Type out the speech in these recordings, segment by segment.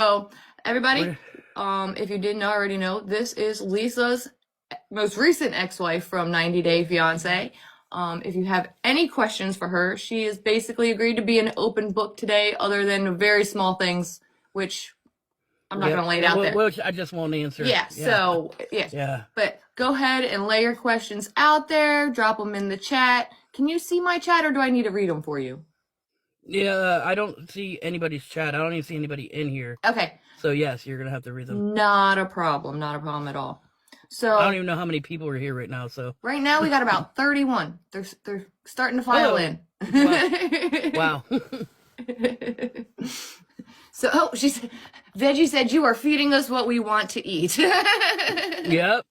So, everybody, if you didn't already know, this is Lisa's most recent ex-wife from 90 Day Fiance. If you have any questions for her, she has basically agreed to be an open book today, other than very small things, which I'm not going to lay it out there. Which I just won't answer. Yeah, so, yes. Yeah. But go ahead and lay your questions out there, drop them in the chat. Can you see my chat, or do I need to read them for you? Yeah, I don't see anybody's chat. I don't even see anybody in here. Okay. So, yes, you're going to have to read them. Not a problem. Not a problem at all. So I don't even know how many people are here right now, so. Right now we got about 31. They're starting to file in. Wow. So, Veggie said, you are feeding us what we want to eat. Yep.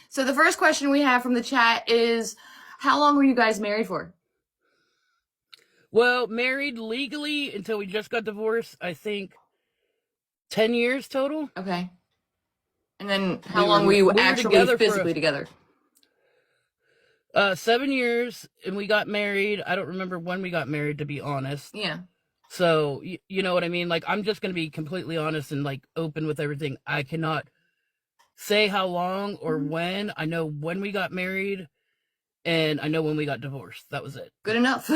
So the first question we have from the chat is, how long were you guys married for? Well, married legally until we just got divorced, I think 10 years total. Okay. And then how long were you actually physically together? 7 years, and we got married. I don't remember when we got married, to be honest. Yeah. So, you know what I mean? Like, I'm just going to be completely honest and, like, open with everything. I cannot say how long or when. I know when we got married, and I know when we got divorced. That was it. Good enough.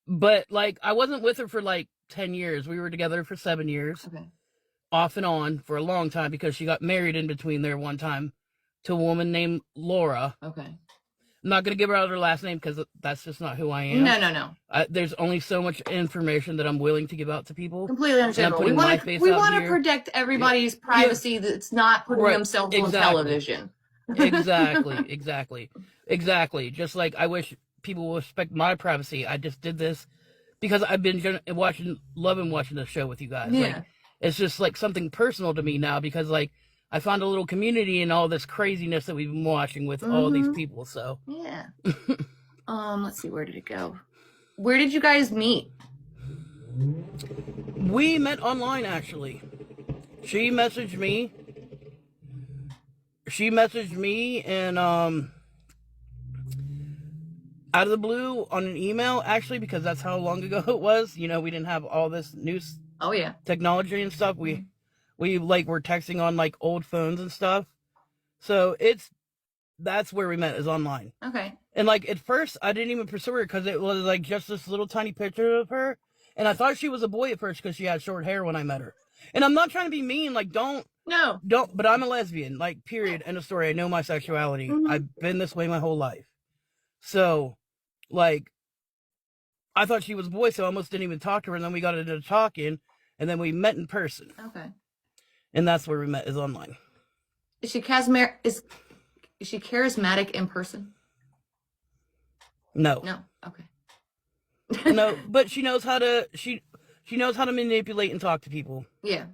But, like, I wasn't with her for, like, 10 years. We were together for 7 years. Okay. Off and on for a long time, because she got married in between there one time to a woman named Laura. Okay. I'm not going to give her out her last name because that's just not who I am. No. There's only so much information that I'm willing to give out to people. Completely understandable. We want to protect everybody's privacy that's not putting themselves on television. Exactly. Just like I wish people will respect my privacy. I just did this because I've been loving watching the show with you guys. Yeah. Like, it's just like something personal to me now, because like I found a little community in all this craziness that we've been watching with all these people. So yeah. Let's see, where did it go? Where did you guys meet? We met online, actually. She messaged me and out of the blue on an email, actually, because that's how long ago it was. You know, we didn't have all this new technology and stuff. We like were texting on like old phones and stuff. So that's where we met, is online. Okay. And like at first I didn't even pursue her because it was like just this little tiny picture of her, and I thought she was a boy at first because she had short hair when I met her. And I'm not trying to be mean, like don't, but I'm a lesbian, like, period, end of story. I know my sexuality. I've been this way my whole life. So like I thought she was a boy, so I almost didn't even talk to her, and then we got into talking, and then we met in person. Okay. And that's where we met, is online. Is she charismatic in person? No. Okay. No, but she knows how to knows how to manipulate and talk to people. Yeah.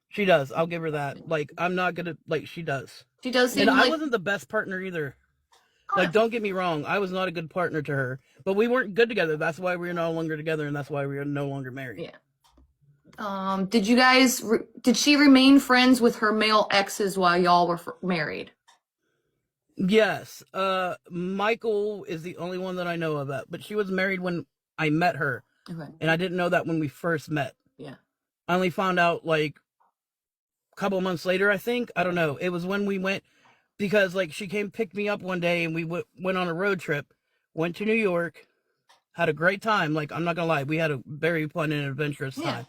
She does. I'll give her that. Like, I'm not gonna, like, she does. She does seem I wasn't the best partner either. Like, don't get me wrong, I was not a good partner to her, but we weren't good together. That's why we're no longer together, and that's why we are no longer married. Yeah. Did she remain friends with her male exes while y'all were married? Yes. Michael is the only one that I know of that, but she was married when I met her. Okay. And I didn't know that when we first met. Yeah. I only found out like a couple months later, I think. I don't know. It was when we went, because like she came pick me up one day, and we went on a road trip, went to New York, had a great time. Like, I'm not gonna lie, we had a very fun and adventurous time.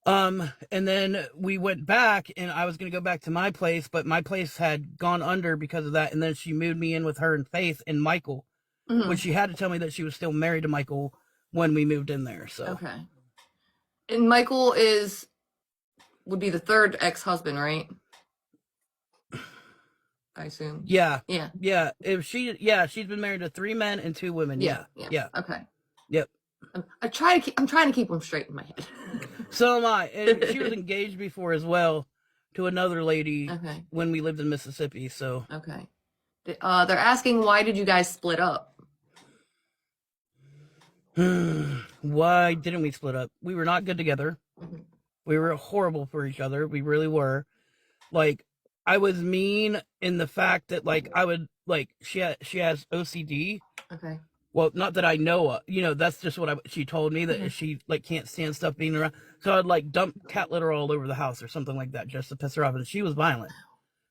And then we went back, and I was going to go back to my place, but my place had gone under because of that. And then she moved me in with her and Faith and Michael, which she had to tell me that she was still married to Michael when we moved in there. So. Okay. And Michael would be the third ex-husband, right? I assume. Yeah. She's been married to 3 men and 2 women. Yeah. Okay. Yep. I'm trying to keep them straight in my head. So am I. And she was engaged before as well to another lady when we lived in Mississippi. So okay. They're asking, why did you guys split up? Why didn't we split up? We were not good together. We were horrible for each other. We really were. Like, I was mean in the fact that, like, I would, like, she has OCD. Okay. Well, not that I know of. That's just what she told me, that she like can't stand stuff being around. So I'd like dump cat litter all over the house or something like that just to piss her off. And she was violent.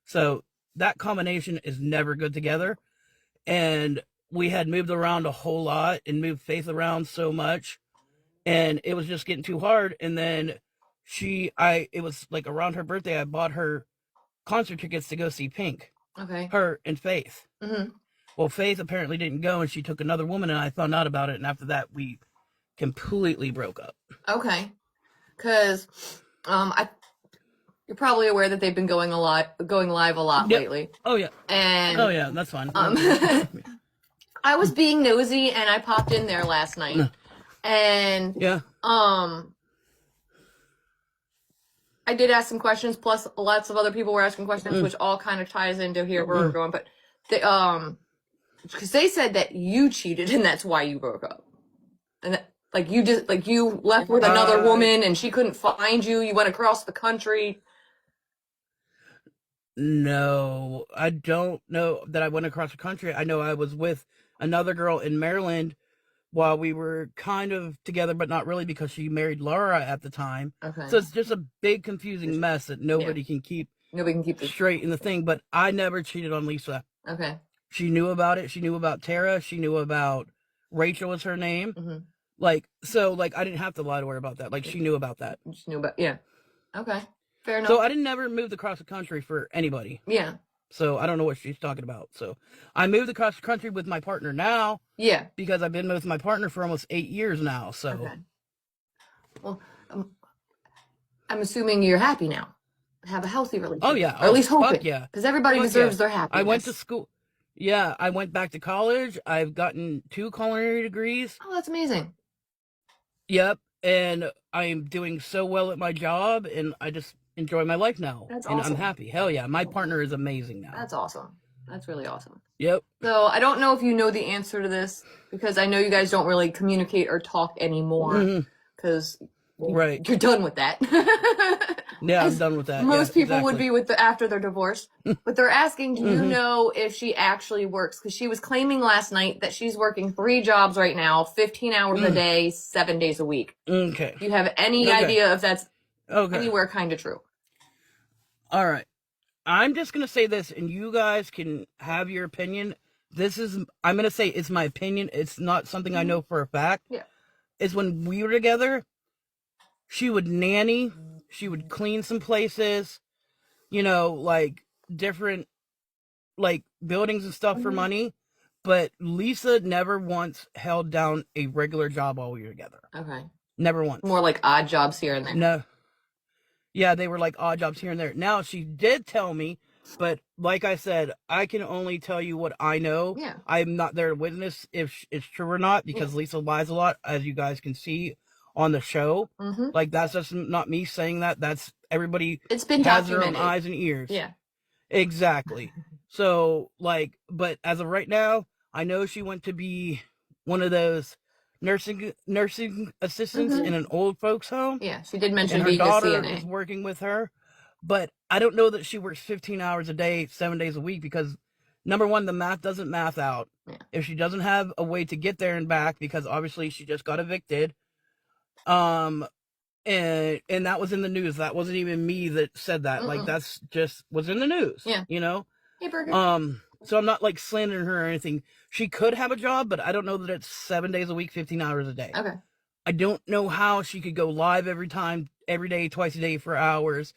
So that combination is never good together. And we had moved around a whole lot and moved Faith around so much. And it was just getting too hard. And then it was like around her birthday, I bought her concert tickets to go see Pink. Okay. Her and Faith. Mm-hmm. Well, Faith apparently didn't go, and she took another woman, and I found out about it. And after that, we completely broke up. Okay. Because you're probably aware that they've been going live a lot lately. Oh yeah. And oh yeah, that's fine. I was being nosy and I popped in there last night. And yeah. I did ask some questions, plus lots of other people were asking questions, which all kind of ties into here where we're going. But they because they said that you cheated and that's why you broke up. And that, like you left with another woman and she couldn't find you. You went across the country. No, I don't know that I went across the country. I know I was with another girl in Maryland while we were kind of together, but not really, because she married Laura at the time. Okay. So it's just a big confusing mess that nobody can keep straight in the thing. But I never cheated on Lisa. Okay. She knew about it. She knew about Tara. She knew about Rachel was her name. Mm-hmm. I didn't have to lie to her about that. Like, she knew about that. She knew about, yeah. Okay. Fair enough. So I didn't never move across the country for anybody. Yeah. So I don't know what she's talking about. So I moved across the country with my partner now. Yeah. Because I've been with my partner for almost 8 years now. So. Okay. Well, I'm assuming you're happy now. Have a healthy relationship. Oh yeah. Or at least hope it. Yeah. Because everybody deserves their happiness. I went to school. Yeah, I went back to college. I've gotten 2 culinary degrees. Oh, that's amazing. Yep. And I'm doing so well at my job, and I just enjoy my life now. That's and awesome. I'm happy. Hell yeah. My partner is amazing now. That's awesome. That's really awesome. Yep. So I don't know if you know the answer to this, because I know you guys don't really communicate or talk anymore, because you're done with that. Yeah, I'm done with that. Most people would be after their divorce. But they're asking, do you know if she actually works? Because she was claiming last night that she's working 3 jobs right now, 15 hours a day, 7 days a week. Okay. Do you have any idea if that's anywhere kind of true? All right. I'm just going to say this, and you guys can have your opinion. I'm going to say it's my opinion. It's not something I know for a fact. Yeah. It's when we were together, she would nanny, she would clean some places, like different, like buildings and stuff for money. But Lisa never once held down a regular job while we were together. Okay. Never once. More like odd jobs here and there. No. Yeah, they were like odd jobs here and there. Now, she did tell me, but like I said, I can only tell you what I know. Yeah. I'm not there to witness if it's true or not, because Lisa lies a lot, as you guys can see on the show. Like, that's just not me saying that. That's everybody. It's been has documented. their own eyes and ears. Yeah. Exactly. So, but as of right now, I know she went to be one of those nursing assistants in an old folks home. Yeah, she did mention and being her a daughter CNA. is working with her, but I don't know that she works 15 hours a day, 7 days a week, because number one, the math doesn't math out. Yeah. If she doesn't have a way to get there and back, because obviously she just got evicted, and that was in the news. That wasn't even me that said that. Like, that's just was in the news. Yeah. Hey, Burger. So I'm not like slandering her or anything. She could have a job, but I don't know that it's 7 days a week, 15 hours a day. Okay. I don't know how she could go live every day, twice a day for hours,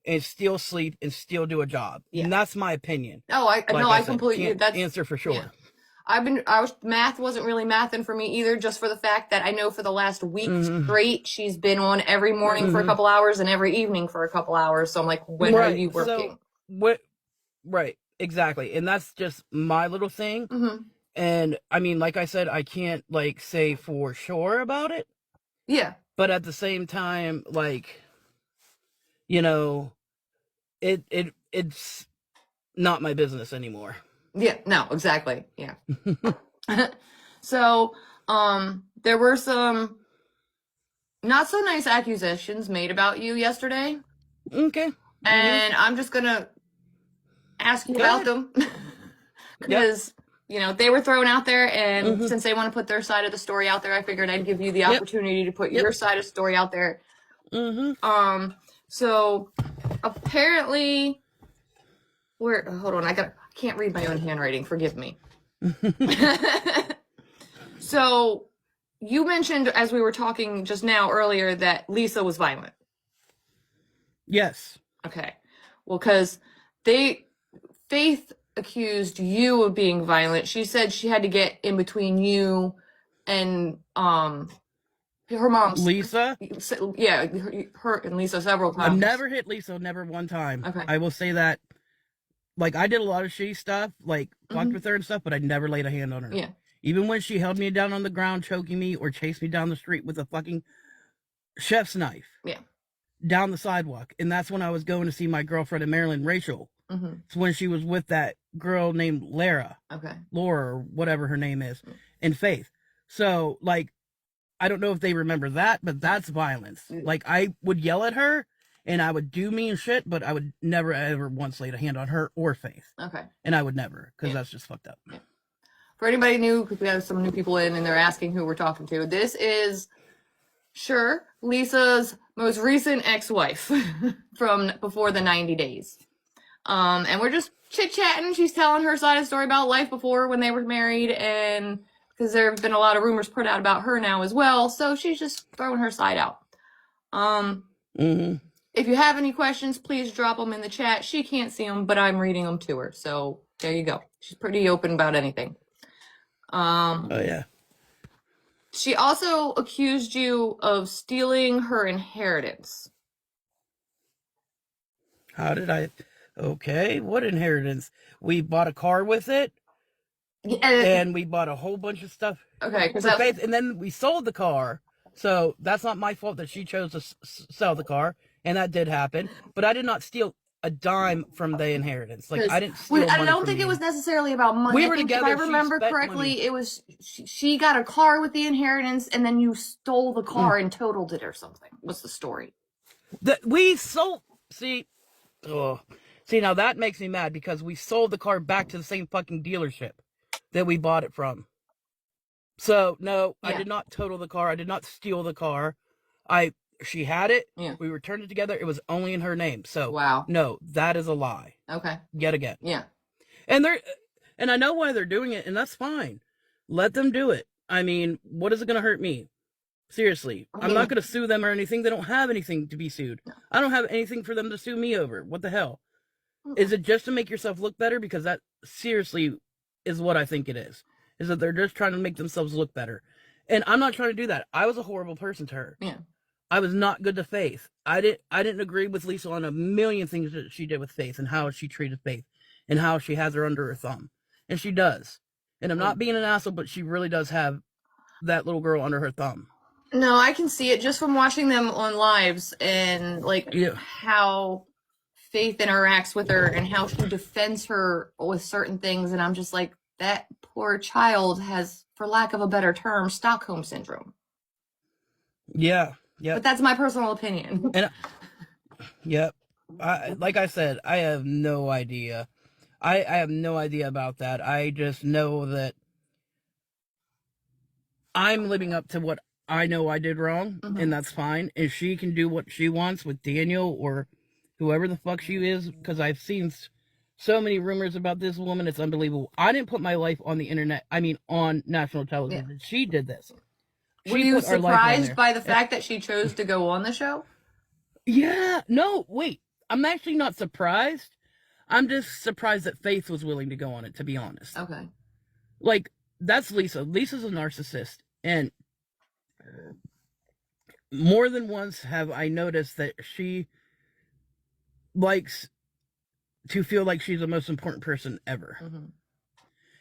and still sleep and still do a job. Yeah. And that's my opinion. Oh, I completely can't answer for sure. Yeah. Math wasn't really mathing for me either, just for the fact that I know for the last week straight, she's been on every morning for a couple hours and every evening for a couple hours. So I'm like, when are you working? So, right. Exactly. And that's just my little thing. And I mean, like I said, I can't say for sure about it. Yeah. But at the same time, it's not my business anymore. Yeah, no, exactly. Yeah. So, there were some not so nice accusations made about you yesterday. Okay. And I'm just gonna ask you about them. Because they were thrown out there, and since they want to put their side of the story out there, I figured I'd give you the opportunity to put your side of the story out there. So apparently, hold on, I can't read my own handwriting. Forgive me. So you mentioned, as we were talking just now earlier, that Lisa was violent. Yes. Okay. Well, because Faith accused you of being violent. She said she had to get in between you and her mom's Lisa. Yeah, her and Lisa several times. I've never hit Lisa, never one time. Okay. I will say that. Like, I did a lot of shitty stuff, like fucked with her and stuff, but I never laid a hand on her. Yeah. Even when she held me down on the ground, choking me, or chased me down the street with a fucking chef's knife. Yeah. Down the sidewalk. And that's when I was going to see my girlfriend in Maryland, Rachel. It's when she was with that girl named Laura. Okay. Laura, or whatever her name is, and Faith. So, like, I don't know if they remember that, but that's violence. Like, I would yell at her, and I would do mean shit, but I would never, ever once laid a hand on her or Faith. Okay. And I would never, because that's just fucked up. Yeah. For anybody new, because we have some new people in, and they're asking who we're talking to, this is, Lisa's most recent ex-wife from before the 90 days. And we're just chit-chatting. She's telling her side of the story about life before when they were married, and because there have been a lot of rumors put out about her now as well, so she's just throwing her side out. If you have any questions, please drop them in the chat. She can't see them, but I'm reading them to her, so there you go. She's pretty open about anything. Oh, yeah. She also accused you of stealing her inheritance. How did I... Okay, what inheritance? We bought a car with it, and we bought a whole bunch of stuff. Okay, because and then we sold the car, so that's not my fault that she chose to sell the car, and that did happen. But I did not steal a dime from the inheritance. Like, I didn't steal money. I don't think it was necessarily about money. We were together. If I remember correctly, it was she got a car with the inheritance, and then you stole the car and totaled it or something. What's the story? We sold. See, now that makes me mad because we sold the car back to the same fucking dealership that we bought it from. So, no, I did not total the car. I did not steal the car. She had it. Yeah. We returned it together. It was only in her name. So, wow. No, that is a lie. Okay. Yet again. Yeah. And I know why they're doing it, and that's fine. Let them do it. I mean, what is it going to hurt me? Seriously. I'm not going to sue them or anything. They don't have anything to be sued. No. I don't have anything for them to sue me over. What the hell? Is it just to make yourself look better? Because that seriously is what I think it is. Is that they're just trying to make themselves look better. And I'm not trying to do that. I was a horrible person to her. Yeah. I was not good to Faith. I didn't agree with Lisa on a million things that she did with Faith and how she treated Faith and how she has her under her thumb. And she does. And I'm not being an asshole, but she really does have that little girl under her thumb. No, I can see it just from watching them on lives and how Faith interacts with her and how she defends her with certain things, and I'm just like, that poor child has, for lack of a better term, Stockholm syndrome. Yeah. But that's my personal opinion. And like I said, I have no idea. I have no idea about that. I just know that I'm living up to what I know I did wrong, and that's fine. If she can do what she wants with Daniel or whoever the fuck she is, because I've seen so many rumors about this woman, it's unbelievable. I didn't put my life on the internet, on national television. Yeah. She did this. Were you surprised by the fact that she chose to go on the show? Yeah. No, wait. I'm actually not surprised. I'm just surprised that Faith was willing to go on it, to be honest. Okay. Like, that's Lisa. Lisa's a narcissist. And more than once have I noticed that she likes to feel like she's the most important person ever.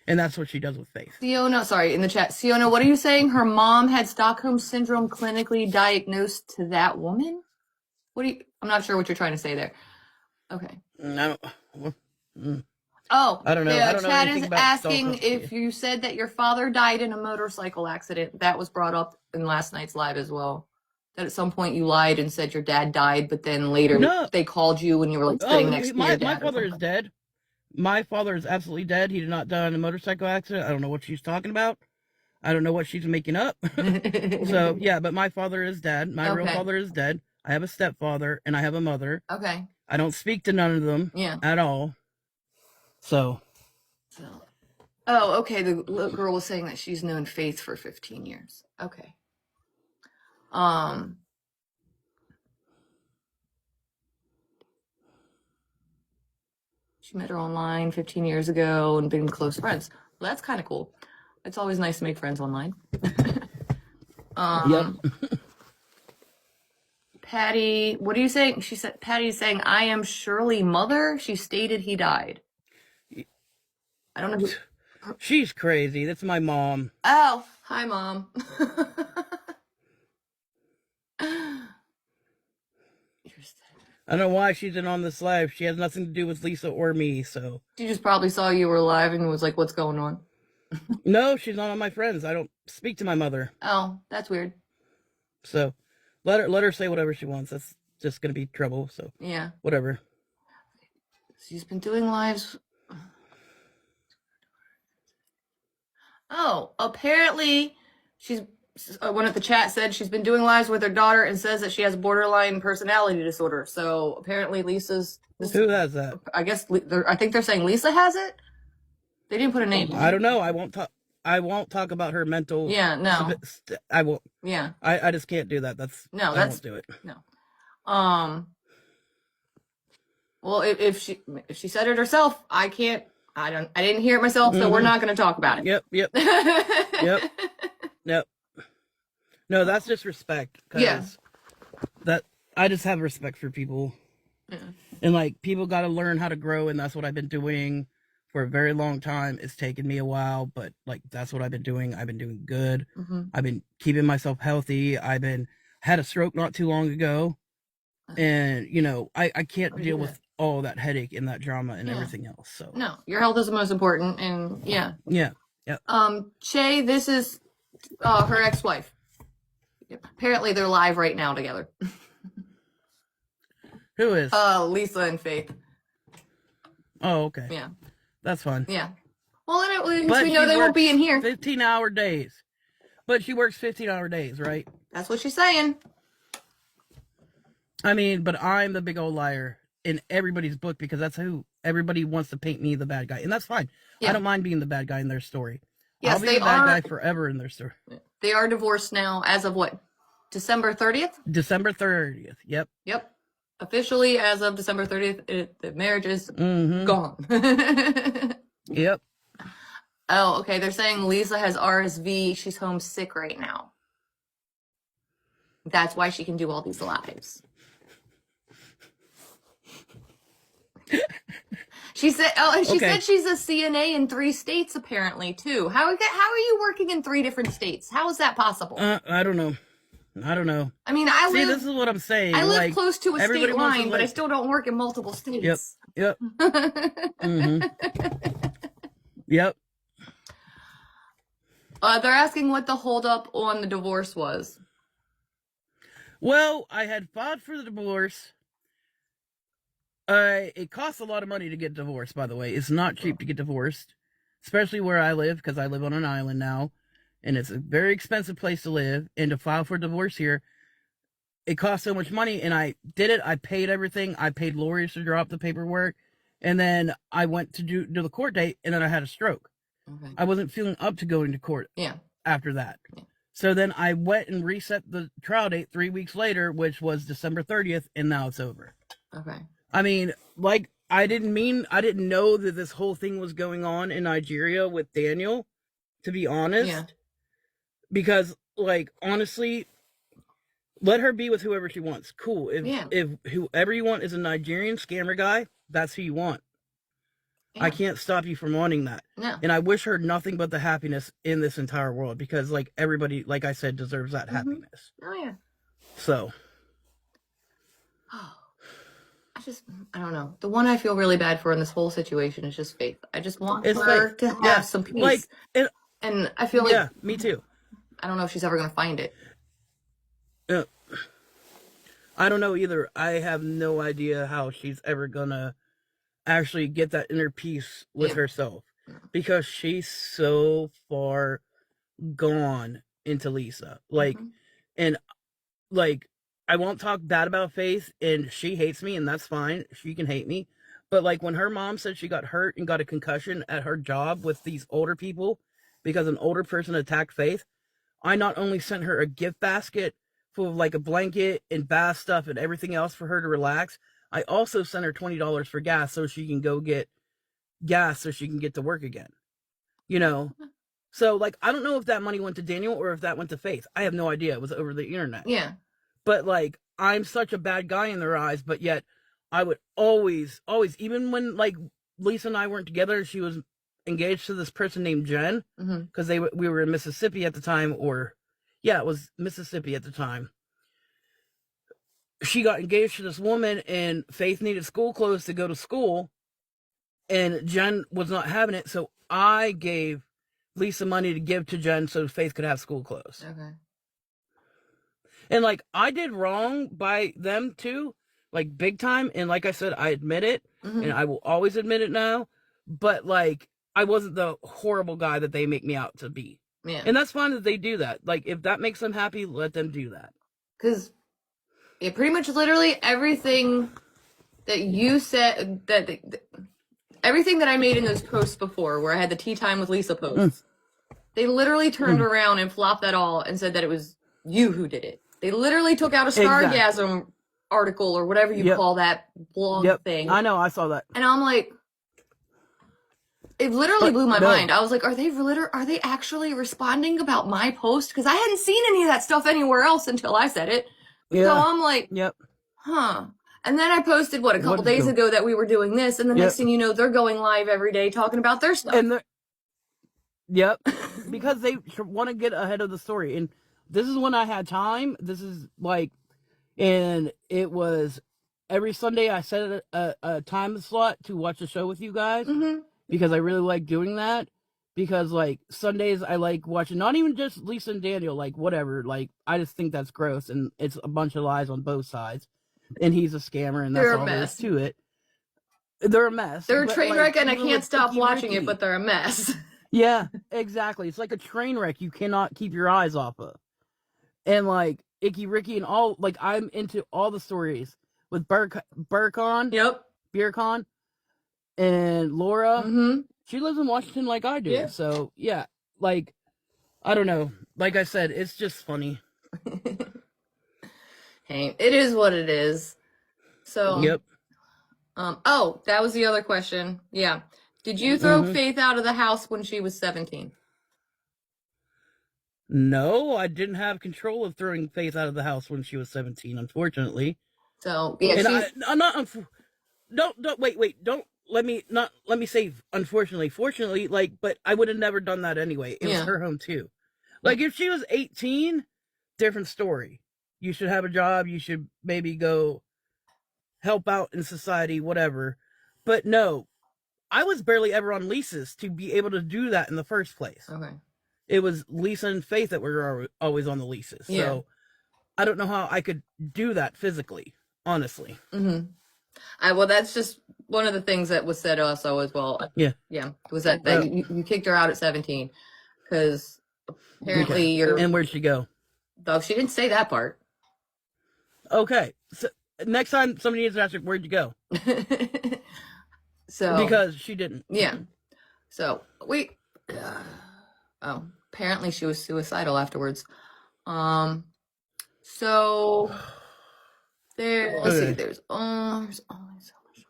And that's what she does with Faith. Siona, sorry, in the chat. Siona, what are you saying? Her mom had Stockholm syndrome clinically diagnosed to that woman? I'm not sure what you're trying to say there. Okay. I don't know. The chat is asking if you said that your father died in a motorcycle accident. That was brought up in last night's live as well. That at some point you lied and said your dad died, but then later they called you and you were like sitting next to your dad. My father is dead. My father is absolutely dead. He did not die in a motorcycle accident. I don't know what she's talking about. I don't know what she's making up. So, yeah, but my father is dead. My real Okay. father is dead. I have a stepfather and I have a mother. Okay. I don't speak to none of them Yeah. at all. So, Oh, okay. The little girl was saying that she's known Faith for 15 years. Okay. She met her online 15 years ago and been close friends. Well, that's kind of cool. It's always nice to make friends online. yep. Patty, what are you saying? She said, Patty's saying, I am Shirley mother. She stated he died. I don't know who. She's crazy. That's my mom. Oh, hi, Mom. I don't know why she's in on this live. She has nothing to do with Lisa or me, so. She just probably saw you were live and was like, what's going on? No, she's not on my friends. I don't speak to my mother. Oh, that's weird. So, let her say whatever she wants. That's just gonna be trouble, so. Yeah. Whatever. She's been doing lives. Oh, apparently she's one at the chat said she's been doing lives with her daughter and says that she has borderline personality disorder. So apparently Lisa's. Who has that? I guess I think they're saying Lisa has it. They didn't put a name. I don't know. I won't talk. I won't talk about her mental. Yeah, no. I won't. Yeah. I just can't do that. I won't do it. No. Well, if she said it herself, I can't. I didn't hear it myself, so we're not going to talk about it. Yep. Yep. No, that's just respect. Yeah. That I just have respect for people. Yeah. And like people got to learn how to grow, and that's what I've been doing for a very long time. It's taken me a while, but like that's what I've been doing. I've been doing good. Mm-hmm. I've been keeping myself healthy. Had a stroke not too long ago, and you know I can't deal with all that headache and that drama and everything else. So no, your health is the most important, and yeah. Shay, this is her ex-wife. Apparently, they're live right now together. Who is? Lisa and Faith. Oh, okay. Yeah. That's fine. Yeah. Well, then at least we know they won't be in here. 15-hour days. But she works 15-hour days, right? That's what she's saying. I mean, but I'm the big old liar in everybody's book because that's who everybody wants to paint me the bad guy. And that's fine. Yeah. I don't mind being the bad guy in their story. Yes, I'll be the bad guy forever in their story. They are divorced now as of what? December 30th? December 30th. Yep. Yep. Officially, as of December 30th, the marriage is gone. Yep. Oh, okay. They're saying Lisa has RSV. She's homesick right now. That's why she can do all these lives. She said, and she said she's a CNA in 3 states apparently too. How are you working in 3 different states? How is that possible? I don't know. I mean, this is what I'm saying. I live close to a state line, but I still don't work in multiple states. Yep. Yep. They're asking what the holdup on the divorce was. Well, I had filed for the divorce. It costs a lot of money to get divorced, by the way. It's not cheap to get divorced, especially where I live, because I live on an island now, and it's a very expensive place to live. And to file for divorce here, it costs so much money, and I did it. I paid everything. I paid lawyers to draw up the paperwork, and then I went to do the court date, and then I had a stroke. Okay. I wasn't feeling up to going to court after that. Yeah. So then I went and reset the trial date 3 weeks later, which was December 30th, and now it's over. Okay. I mean, like, I didn't know that this whole thing was going on in Nigeria with Daniel, to be honest. Yeah. Because, like, honestly, let her be with whoever she wants. Cool. If whoever you want is a Nigerian scammer guy, that's who you want. Yeah. I can't stop you from wanting that. No. And I wish her nothing but the happiness in this entire world because, like, everybody, like I said, deserves that happiness. Oh, yeah. So. I don't know. The one I feel really bad for in this whole situation is just Faith. I just want her to have some peace. Like, and I feel like... Yeah, me too. I don't know if she's ever going to find it. I don't know either. I have no idea how she's ever going to actually get that inner peace with herself, because she's so far gone into Lisa. Like, and like, I won't talk bad about Faith, and she hates me, and that's fine. She can hate me. But like, when her mom said she got hurt and got a concussion at her job with these older people because an older person attacked Faith, I not only sent her a gift basket full of like a blanket and bath stuff and everything else for her to relax, I also sent her $20 for gas so she can go get gas so she can get to work again. You know? So, like, I don't know if that money went to Daniel or if that went to Faith. I have no idea. It was over the internet. Yeah. But, like, I'm such a bad guy in their eyes, but yet I would always, even when, like, Lisa and I weren't together, she was engaged to this person named Jen, because we were in Mississippi at the time, it was Mississippi at the time. She got engaged to this woman, and Faith needed school clothes to go to school, and Jen was not having it, so I gave Lisa money to give to Jen so Faith could have school clothes. Okay. And, like, I did wrong by them, too, like, big time, and like I said, I admit it, and I will always admit it now, but, like, I wasn't the horrible guy that they make me out to be. Yeah. And that's fine that they do that. Like, if that makes them happy, let them do that. Because pretty much literally everything that you said, everything that I made in those posts before, where I had the tea time with Lisa posts, they literally turned around and flopped that all and said that it was you who did it. They literally took out a Stargasm article or whatever you call that blog thing. I know, I saw that. And I'm like, it literally blew my mind. I was like, are they actually responding about my post? Because I hadn't seen any of that stuff anywhere else until I said it. Yeah. So I'm like, huh. And then I posted, a couple days ago that we were doing this, and the next thing you know, they're going live every day talking about their stuff. And because they want to get ahead of the story. And this is when I had time. This is like, and it was every Sunday I set a time slot to watch the show with you guys, because I really like doing that. Because, like, Sundays I like watching, not even just Lisa and Daniel, like, whatever, like, I just think that's gross, and it's a bunch of lies on both sides, and he's a scammer, and that's all there is to it. They're a mess. They're a train wreck, and I can't stop watching it, but they're a mess. Yeah, exactly. It's like a train wreck you cannot keep your eyes off of. And, like, Icky Ricky and all, like, I'm into all the stories with Burcon. Beercon. And Laura. She lives in Washington like I do. So, yeah, like, I don't know. Like I said, it's just funny. Hey, it is what it is. So, oh, that was the other question. Yeah. Did you throw Faith out of the house when she was 17? No, I didn't have control of throwing Faith out of the house when she was 17, unfortunately. So, yeah, don't let me say unfortunately. Fortunately, like, but I would have never done that anyway. It was her home too. Like, if she was 18, different story. You should have a job, you should maybe go help out in society, whatever. But no, I was barely ever on leases to be able to do that in the first place. Okay. It was Lisa and Faith that were always on the leases. So I don't know how I could do that physically, honestly. Well, that's just one of the things that was said also as well. Yeah, was that you kicked her out at 17 because apparently you're. And where'd she go? Dog, she didn't say that part. Okay, so next time somebody needs to ask her, where'd you go? So because she didn't. Yeah. So apparently she was suicidal afterwards. So let's see. There's only so much.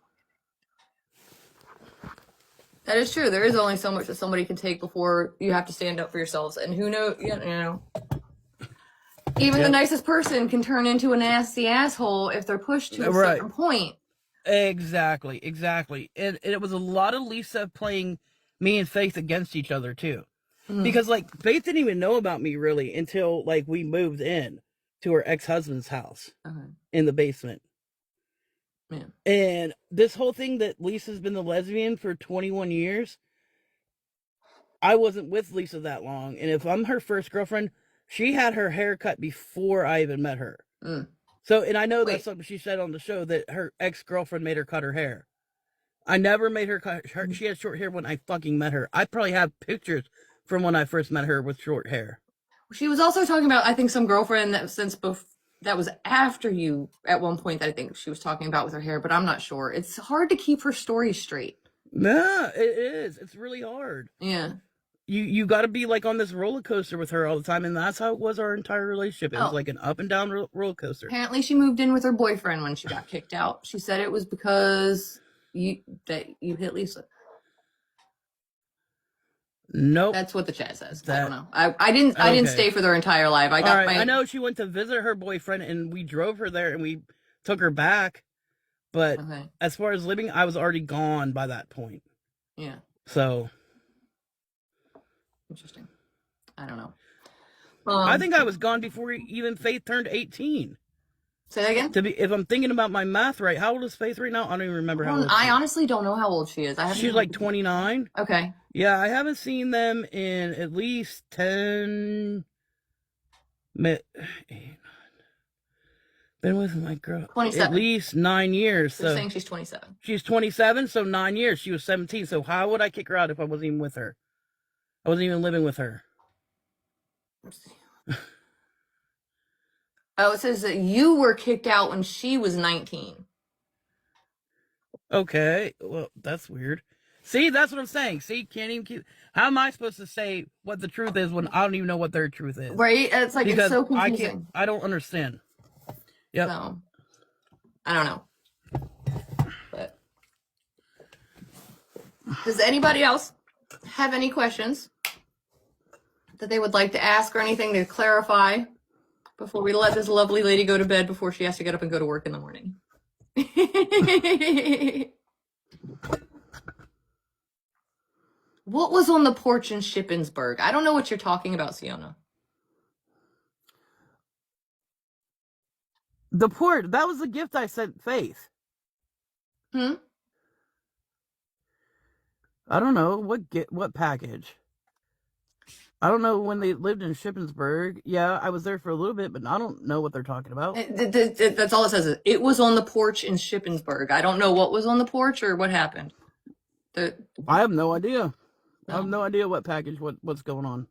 That is true. There is only so much that somebody can take before you have to stand up for yourselves. And who knows? You know, even the nicest person can turn into a nasty asshole if they're pushed to a certain point. Exactly. And it was a lot of Lisa playing me and Faith against each other too. Because, like, Faith didn't even know about me really until, like, we moved in to her ex-husband's house in the basement. Yeah. And this whole thing that Lisa's been the lesbian for 21 years, I wasn't with Lisa that long. And if I'm her first girlfriend, she had her hair cut before I even met her. So, and I know that's something she said on the show, that her ex-girlfriend made her cut her hair. I never made her cut her. She had short hair when I fucking met her. I probably have pictures from when I first met her with short hair. She was also talking about, I think, some girlfriend that that was after you at one point that I think she was talking about with her hair, but I'm not sure. It's hard to keep her story straight. Yeah, it is. It's really hard. Yeah. You got to be like on this roller coaster with her all the time, and that's how it was our entire relationship. It was like an up and down roller coaster. Apparently, she moved in with her boyfriend when she got kicked out. She said it was because you hit Lisa. Nope. That's what the chat says. I don't know. I didn't stay for their entire life. I know she went to visit her boyfriend, and we drove her there, and we took her back. But as far as living, I was already gone by that point. Yeah. So. Interesting. I don't know. I think I was gone before even Faith turned 18. Say that again? If I'm thinking about my math right, how old is Faith right now? I don't even remember how old she is. I honestly don't know how old she is. She's like 29. Okay. Yeah, I haven't seen them in at least 10... Been with my girl 27. At least 9 years. So saying she's 27. She's 27, so 9 years. She was 17. So how would I kick her out if I wasn't even with her? I wasn't even living with her. Oh, it says that you were kicked out when she was 19. Okay, well, that's weird. See, that's what I'm saying. See, can't even keep... How am I supposed to say what the truth is when I don't even know what their truth is? Right? It's like, because it's so confusing. I don't understand. Yep. So, I don't know. But does anybody else have any questions that they would like to ask or anything to clarify before we let this lovely lady go to bed before she has to get up and go to work in the morning? What was on the porch in Shippensburg? I don't know what you're talking about, Siona. The port, that was the gift I sent Faith. I don't know. What package? I don't know when they lived in Shippensburg. Yeah, I was there for a little bit, but I don't know what they're talking about. That's all it says. It was on the porch in Shippensburg. I don't know what was on the porch or what happened. I have no idea. No. I have no idea what package, what's going on.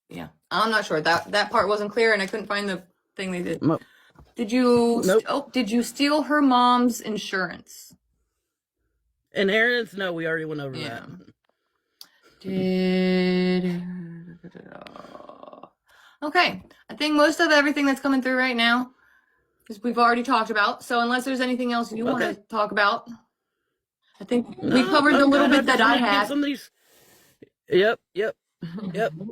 Yeah, I'm not sure. That part wasn't clear, and I couldn't find the thing they did. Nope. Did you steal her mom's insurance? Inheritance? No, we already went over that. Okay, I think most of everything that's coming through right now is we've already talked about. So unless there's anything else you want to talk about, I think we covered the little bit that I had. Yep.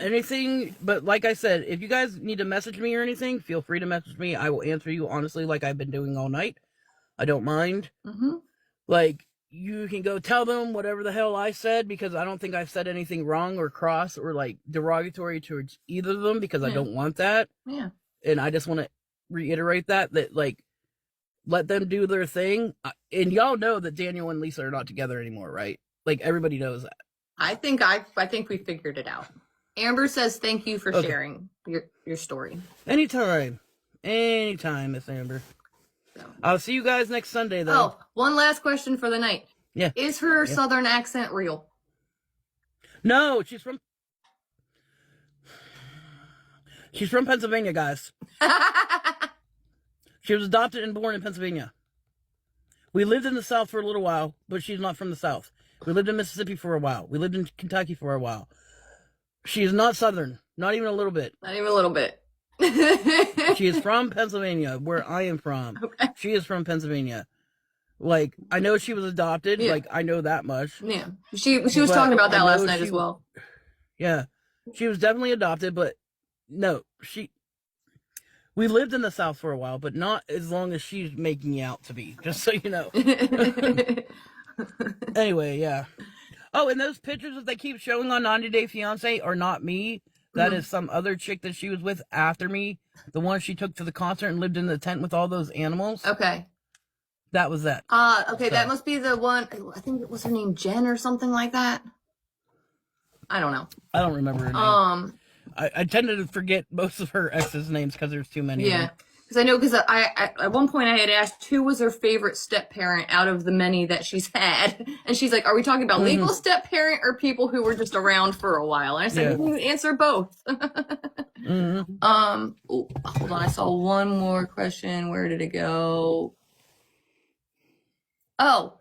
Anything, but like I said, if you guys need to message me or anything, feel free to message me. I will answer you honestly, like I've been doing all night. I don't mind. Like, you can go tell them whatever the hell I said, because I don't think I've said anything wrong or cross or like derogatory towards either of them, because I don't want that. Yeah. And I just want to reiterate that like, let them do their thing. And y'all know that Daniel and Lisa are not together anymore, right? Like, everybody knows that. I think we figured it out. Amber says thank you for sharing your story. Anytime, Miss Amber. So. I'll see you guys next Sunday, though. Oh, one last question for the night. Yeah. Is her southern accent real? No, she's from Pennsylvania, guys. She was adopted and born in Pennsylvania. We lived in the South for a little while, but she's not from the South. We lived in Mississippi for a while. We lived in Kentucky for a while. She is not Southern. Not even a little bit. Not even a little bit. She is from Pennsylvania, where I am from. Okay. She is from Pennsylvania. Like, I know she was adopted. Yeah. Like, I know that much. Yeah. She was talking about that last night as well. Yeah. She was definitely adopted, but no, we lived in the South for a while, but not as long as she's making out to be, just so you know. Anyway, yeah. Oh, and those pictures that they keep showing on 90 Day Fiance are not me. That is some other chick that she was with after me. The one she took to the concert and lived in the tent with all those animals. Okay. That was that. Okay, so that must be the one. I think it was her name Jen or something like that. I don't know. I don't remember her name. I tended to forget most of her exes' names because there's too many. Yeah. Because I know, because I at one point I had asked who was her favorite step parent out of the many that she's had, and she's like, "Are we talking about legal step parent or people who were just around for a while?" And I said, "You can answer both." Hold on, I saw one more question. Where did it go? Oh,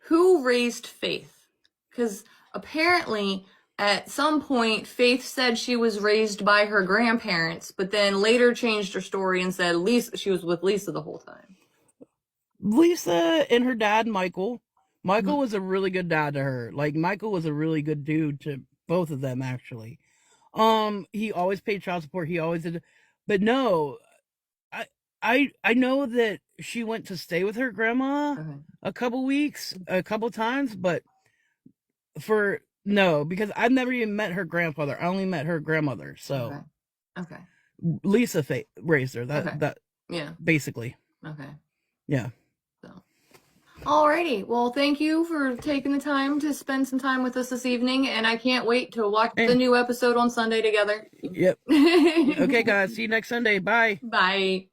who raised Faith? Because apparently at some point Faith said she was raised by her grandparents, but then later changed her story and said Lisa, she was with Lisa the whole time. Lisa and her dad, Michael. Michael was a really good dad to her. Like, Michael was a really good dude to both of them, actually. He always paid child support. He always did. But no, I know that she went to stay with her grandma a couple times, but because I've never even met her grandfather. I only met her grandmother. So, okay. Lisa raised her. That yeah, basically. Okay. Yeah. So, alrighty. Well, thank you for taking the time to spend some time with us this evening, and I can't wait to watch the new episode on Sunday together. Yep. Okay, guys. See you next Sunday. Bye. Bye.